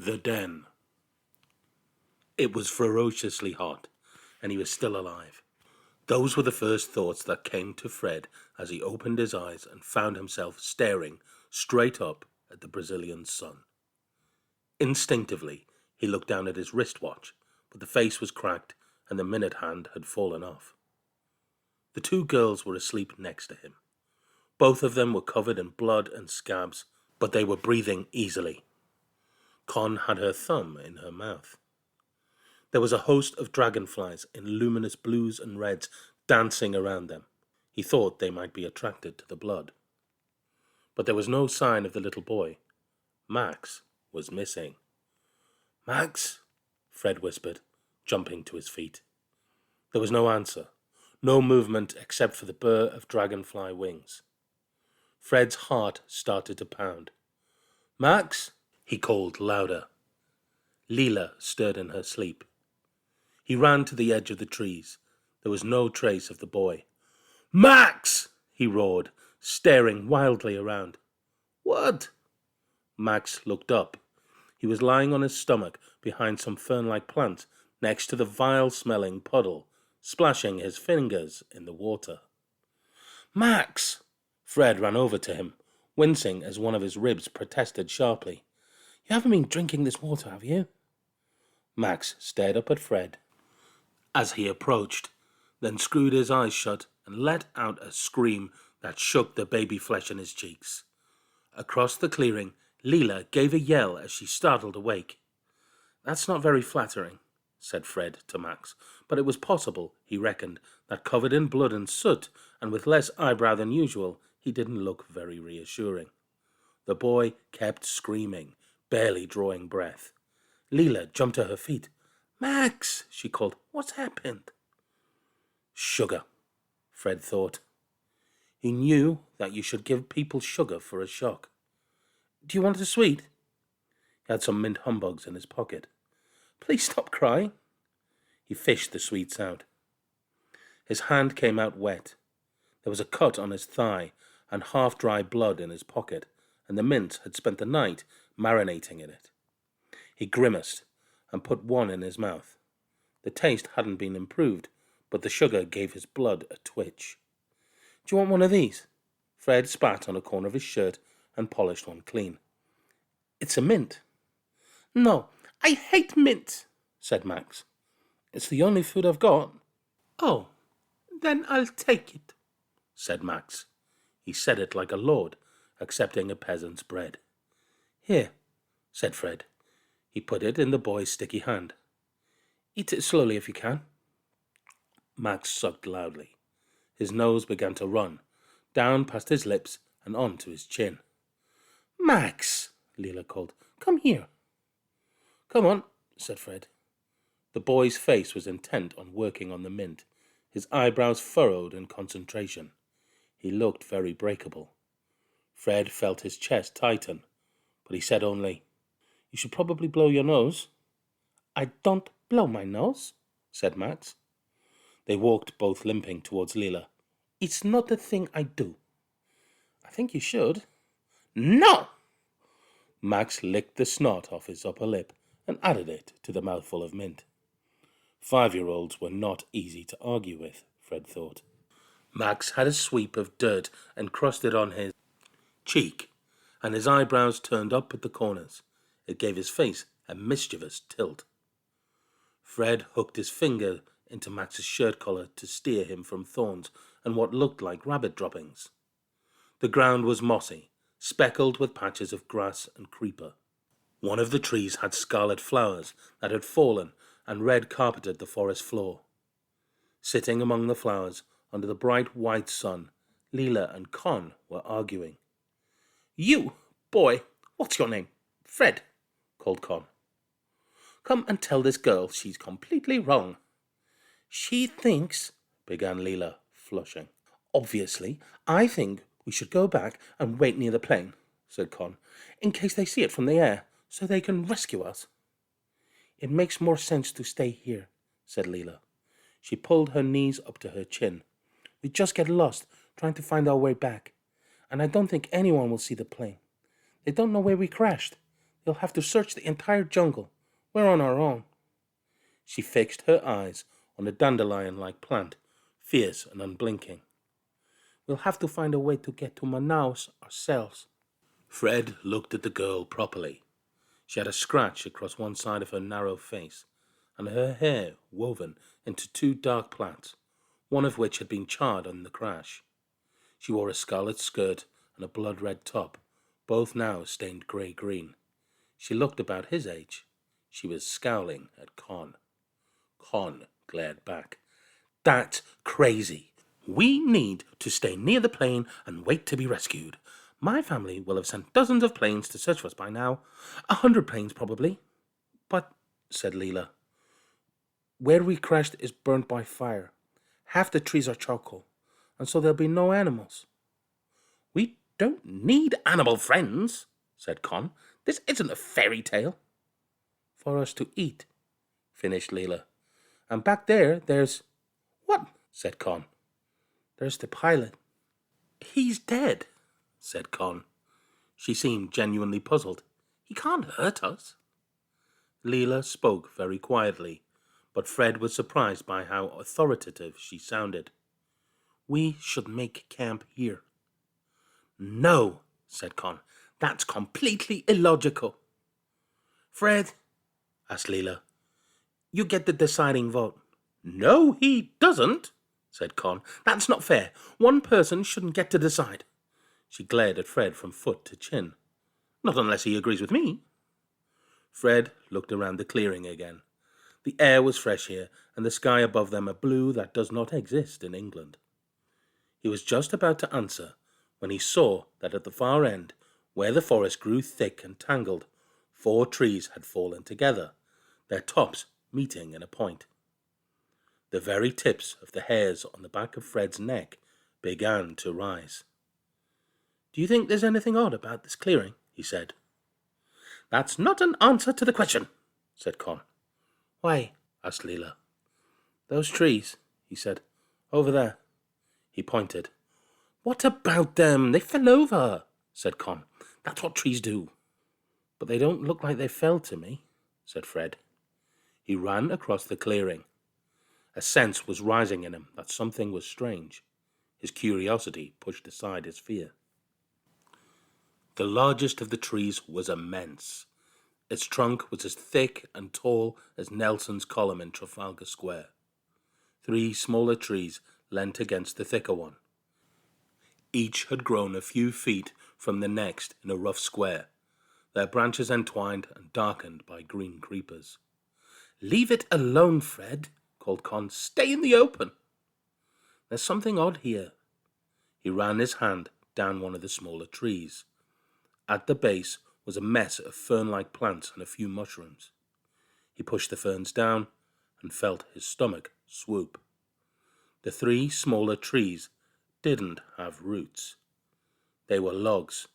The den. It was ferociously hot, and he was still alive. Those were the first thoughts that came to Fred as he opened his eyes and found himself staring straight up at the Brazilian sun. Instinctively, he looked down at his wristwatch, but the face was cracked and the minute hand had fallen off. The two girls were asleep next to him. Both of them were covered in blood and scabs, but they were breathing easily. Con had her thumb in her mouth. There was a host of dragonflies in luminous blues and reds dancing around them. He thought they might be attracted to the blood. But there was no sign of the little boy. Max was missing. "Max?" Fred whispered, jumping to his feet. There was no answer, no movement except for the burr of dragonfly wings. Fred's heart started to pound. "Max?" he called louder. Leela stirred in her sleep. He ran to the edge of the trees. There was no trace of the boy. "Max!" he roared, staring wildly around. "What?" Max looked up. He was lying on his stomach behind some fern-like plant next to the vile-smelling puddle, splashing his fingers in the water. "Max!" Fred ran over to him, wincing as one of his ribs protested sharply. "You haven't been drinking this water, have you?" Max stared up at Fred as he approached, then screwed his eyes shut and let out a scream that shook the baby flesh in his cheeks. Across the clearing, Leela gave a yell as she startled awake. "That's not very flattering," said Fred to Max, but it was possible, he reckoned, that covered in blood and soot and with less eyebrow than usual, he didn't look very reassuring. The boy kept screaming, barely drawing breath. Leela jumped to her feet. "Max!" she called. "What's happened?" Sugar, Fred thought. He knew that you should give people sugar for a shock. "Do you want a sweet?" He had some mint humbugs in his pocket. "Please stop crying." He fished the sweets out. His hand came out wet. There was a cut on his thigh and half-dry blood in his pocket, and the mint had spent the night marinating in it. He grimaced and put one in his mouth. The taste hadn't been improved, but the sugar gave his blood a twitch. "Do you want one of these?" Fred spat on a corner of his shirt and polished one clean. "It's a mint." "No, I hate mint," said Max. "It's the only food I've got." "Oh, then I'll take it," said Max. He said it like a lord, accepting a peasant's bread. "Here," said Fred. He put it in the boy's sticky hand. "Eat it slowly if you can." Max sucked loudly. His nose began to run, down past his lips and on to his chin. "Max!" Leela called. "Come here." "Come on," said Fred. The boy's face was intent on working on the mint, his eyebrows furrowed in concentration. He looked very breakable. Fred felt his chest tighten, but he said only, "You should probably blow your nose." "I don't blow my nose," said Max. They walked both limping towards Leela. "It's not a thing I do." "I think you should." "No!" Max licked the snot off his upper lip and added it to the mouthful of mint. 5-year-olds were not easy to argue with, Fred thought. Max had a sweep of dirt encrusted on his cheek, and his eyebrows turned up at the corners. It gave his face a mischievous tilt. Fred hooked his finger into Max's shirt collar to steer him from thorns and what looked like rabbit droppings. The ground was mossy, speckled with patches of grass and creeper. One of the trees had scarlet flowers that had fallen and red carpeted the forest floor. Sitting among the flowers under the bright white sun, Leela and Con were arguing. "You, boy, what's your name?" "Fred," called Con. "Come and tell this girl she's completely wrong." "She thinks," began Leela, flushing. "Obviously, I think we should go back and wait near the plane," said Con, "in case they see it from the air, so they can rescue us." "It makes more sense to stay here," said Leela. She pulled her knees up to her chin. "We just get lost trying to find our way back, and I don't think anyone will see the plane. They don't know where we crashed. You'll have to search the entire jungle. We're on our own. She fixed her eyes on the dandelion-like plant, fierce and unblinking. We'll have to find a way to get to Manaus ourselves. Fred looked at the girl properly. She had a scratch across one side of her narrow face, and her hair woven into two dark plaits, one of which had been charred in the crash. She wore a scarlet skirt and a blood-red top, both now stained grey-green. She looked about his age. She was scowling at Con. Con glared back. That's crazy. We need to stay near the plane and wait to be rescued. My family will have sent dozens of planes to search for us by now. 100 planes, probably. But, said Leela, where we crashed is burnt by fire. Half the trees are charcoal, and so there'll be no animals. We don't need animal friends, said Con. This isn't a fairy tale. For us to eat, finished Leela. And back there's... What? Said Con. There's the pilot. He's dead, said Con. She seemed genuinely puzzled. He can't hurt us. Leela spoke very quietly, but Fred was surprised by how authoritative she sounded. We should make camp here. No, said Con. That's completely illogical. Fred, asked Leela, you get the deciding vote. No, he doesn't, said Con. That's not fair. One person shouldn't get to decide. She glared at Fred from foot to chin. Not unless he agrees with me. Fred looked around the clearing again. The air was fresh here, and the sky above them a blue that does not exist in England. He was just about to answer when he saw that at the far end, where the forest grew thick and tangled, 4 trees had fallen together, their tops meeting in a point. The very tips of the hairs on the back of Fred's neck began to rise. Do you think there's anything odd about this clearing? He said. That's not an answer to the question, said Con. Why? Asked Leela. Those trees, he said. Over there. He pointed. What about them? They fell over, said Con. That's what trees do. But they don't look like they fell to me, said Fred. He ran across the clearing. A sense was rising in him that something was strange. His curiosity pushed aside his fear. The largest of the trees was immense. Its trunk was as thick and tall as Nelson's column in Trafalgar Square. 3 smaller trees leant against the thicker one. Each had grown a few feet from the next in a rough square, their branches entwined and darkened by green creepers. Leave it alone, Fred, called Con. Stay in the open. There's something odd here. He ran his hand down one of the smaller trees. At the base was a mess of fern-like plants and a few mushrooms. He pushed the ferns down and felt his stomach swoop. The 3 smaller trees didn't have roots. They were logs,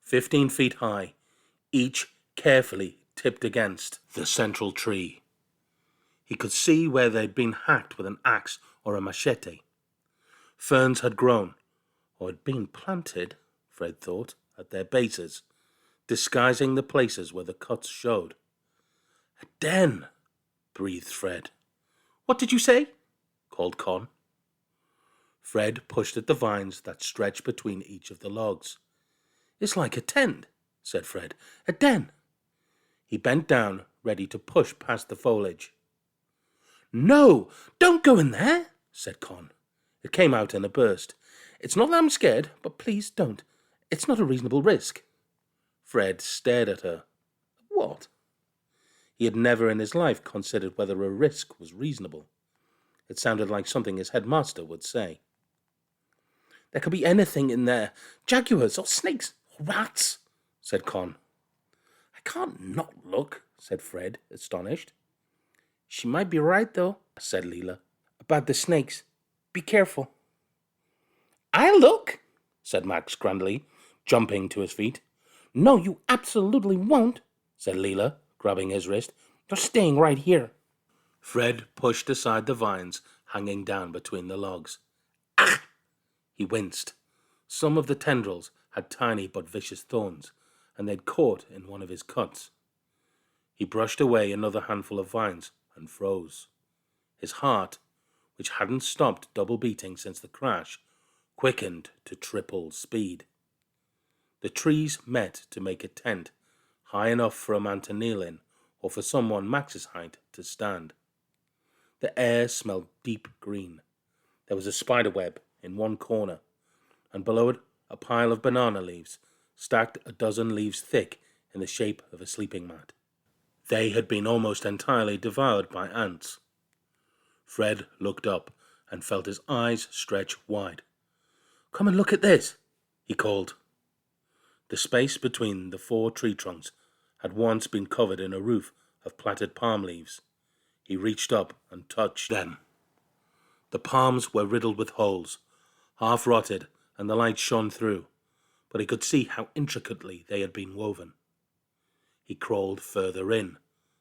15 feet high, each carefully tipped against the central tree. He could see where they'd been hacked with an axe or a machete. Ferns had grown, or had been planted, Fred thought, at their bases, disguising the places where the cuts showed. A den, breathed Fred. What did you say? Called Con. Fred pushed at the vines that stretched between each of the logs. It's like a tent, said Fred. A den. He bent down, ready to push past the foliage. No, don't go in there, said Con. It came out in a burst. It's not that I'm scared, but please don't. It's not a reasonable risk. Fred stared at her. What? He had never in his life considered whether a risk was reasonable. It sounded like something his headmaster would say. There could be anything in there. Jaguars or snakes or rats, said Con. I can't not look, said Fred, astonished. She might be right, though, said Leela. About the snakes. Be careful. I'll look, said Max grandly, jumping to his feet. No, you absolutely won't, said Leela, grabbing his wrist. You're staying right here. Fred pushed aside the vines hanging down between the logs. Ah! He winced. Some of the tendrils had tiny but vicious thorns, and they'd caught in one of his cuts. He brushed away another handful of vines and froze. His heart, which hadn't stopped double beating since the crash, quickened to triple speed. The trees met to make a tent, high enough for a man to kneel in, or for someone Max's height to stand. The air smelled deep green. There was a spider web in one corner, and below it a pile of banana leaves, stacked a dozen leaves thick in the shape of a sleeping mat. They had been almost entirely devoured by ants. Fred looked up and felt his eyes stretch wide. "Come and look at this," he called. The space between the 4 tree trunks had once been covered in a roof of plaited palm leaves. He reached up and touched them. The palms were riddled with holes, half rotted, and the light shone through, but he could see how intricately they had been woven. He crawled further in,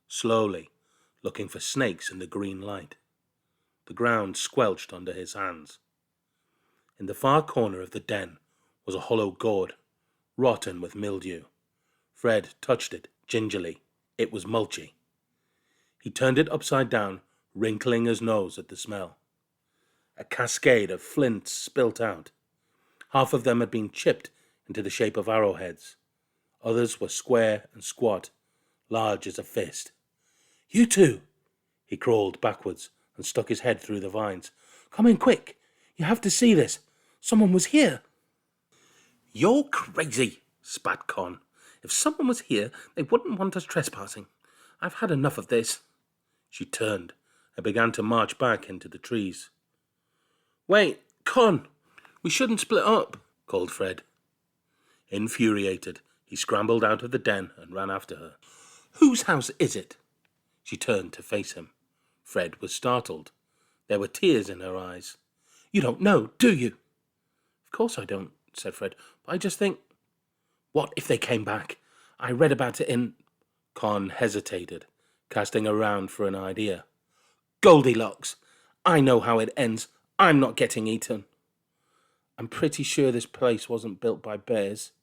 slowly, looking for snakes in the green light. The ground squelched under his hands. In the far corner of the den was a hollow gourd, rotten with mildew. Fred touched it gingerly. It was mulchy. He turned it upside down, wrinkling his nose at the smell. A cascade of flints spilt out. Half of them had been chipped into the shape of arrowheads. Others were square and squat, large as a fist. "You two!" He crawled backwards and stuck his head through the vines. "Come in quick! You have to see this! Someone was here!" "You're crazy," spat Con. "If someone was here, they wouldn't want us trespassing. I've had enough of this." She turned and began to march back into the trees. "Wait, Con! We shouldn't split up," called Fred. Infuriated, he scrambled out of the den and ran after her. "Whose house is it?" She turned to face him. Fred was startled. There were tears in her eyes. "You don't know, do you?" "Of course I don't," said Fred. "But I just think—" "What if they came back? I read about it in—" Con hesitated, casting around for an idea. "Goldilocks! I know how it ends. I'm not getting eaten." "I'm pretty sure this place wasn't built by bears,"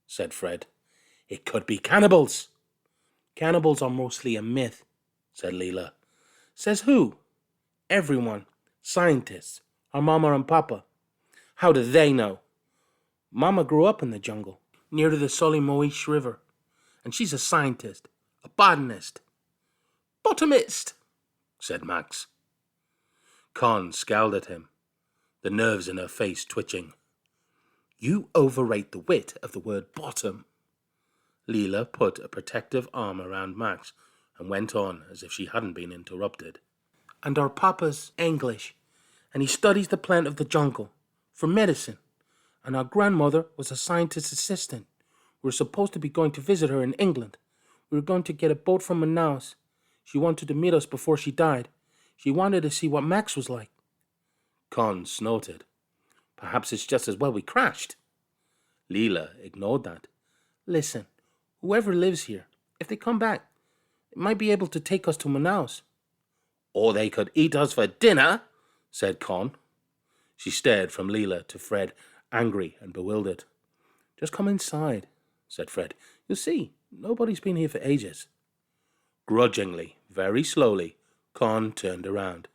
said Fred. "It could be cannibals." "Cannibals are mostly a myth," said Leela. "Says who?" "Everyone. Scientists. Our mama and papa." "How do they know?" "Mama grew up in the jungle, near to the Solimoish River, and she's a scientist, a botanist." "Botanist," said Max. Con scowled at him, the nerves in her face twitching. "You overrate the wit of the word bottom." Leela put a protective arm around Max and went on as if she hadn't been interrupted. "And our papa's English, and he studies the plant of the jungle for medicine. And our grandmother was a scientist's assistant. We were supposed to be going to visit her in England. We were going to get a boat from Manaus. She wanted to meet us before she died. She wanted to see what Max was like." Con snorted. "Perhaps it's just as well we crashed." Leela ignored that. "Listen, whoever lives here, if they come back, they might be able to take us to Manaus." "Or they could eat us for dinner," said Con. She stared from Leela to Fred, angry and bewildered. "Just come inside," said Fred. "You'll see, nobody's been here for ages." Grudgingly, very slowly, Con turned around.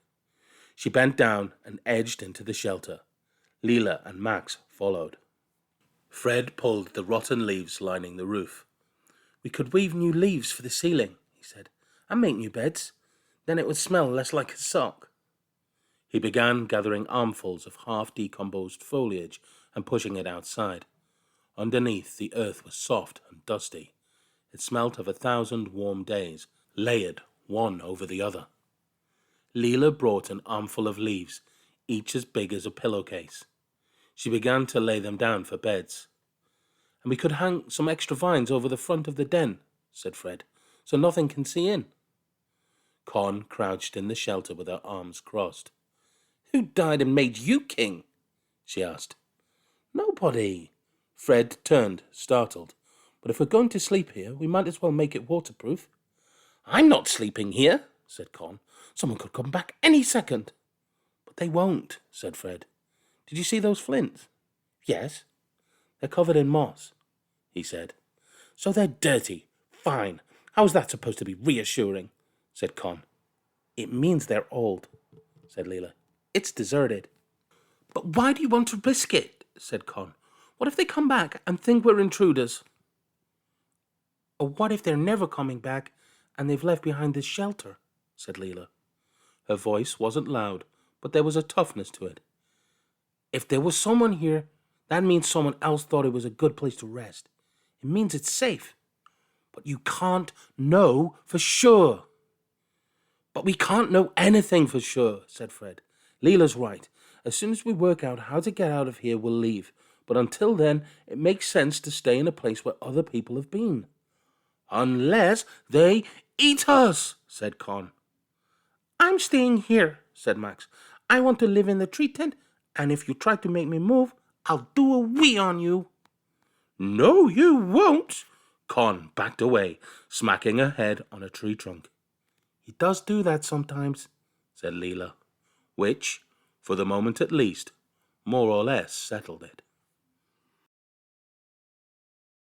She bent down and edged into the shelter. Leela and Max followed. Fred pulled the rotten leaves lining the roof. "We could weave new leaves for the ceiling," he said, "and make new beds. Then it would smell less like a sock." He began gathering armfuls of half-decomposed foliage and pushing it outside. Underneath, the earth was soft and dusty. It smelt of 1,000 warm days, layered one over the other. Leela brought an armful of leaves, each as big as a pillowcase. She began to lay them down for beds. "And we could hang some extra vines over the front of the den," said Fred, "so nothing can see in." Con crouched in the shelter with her arms crossed. "Who died and made you king?" she asked. "Nobody." Fred turned, startled. "But if we're going to sleep here, we might as well make it waterproof." "I'm not sleeping here," said Con. "Someone could come back any second." "But they won't," said Fred. "Did you see those flints?" "Yes." "They're covered in moss," he said. So they're dirty. Fine. How's that supposed to be reassuring? Said Con. It means they're old, said Leela. It's deserted. But why do you want to risk it? Said Con. What if they come back and think we're intruders? Or what if they're never coming back and they've left behind this shelter? Said Leela. Her voice wasn't loud, but there was a toughness to it. If there was someone here, that means someone else thought it was a good place to rest. It means it's safe. But you can't know for sure. But we can't know anything for sure, said Fred. Leela's right. As soon as we work out how to get out of here, we'll leave. But until then, it makes sense to stay in a place where other people have been. Unless they eat us, said Con. I'm staying here, said Max. I want to live in the tree tent, and if you try to make me move, I'll do a wee on you. No, you won't. Con backed away, smacking her head on a tree trunk. He does do that sometimes, said Leela, which, for the moment at least, more or less settled it.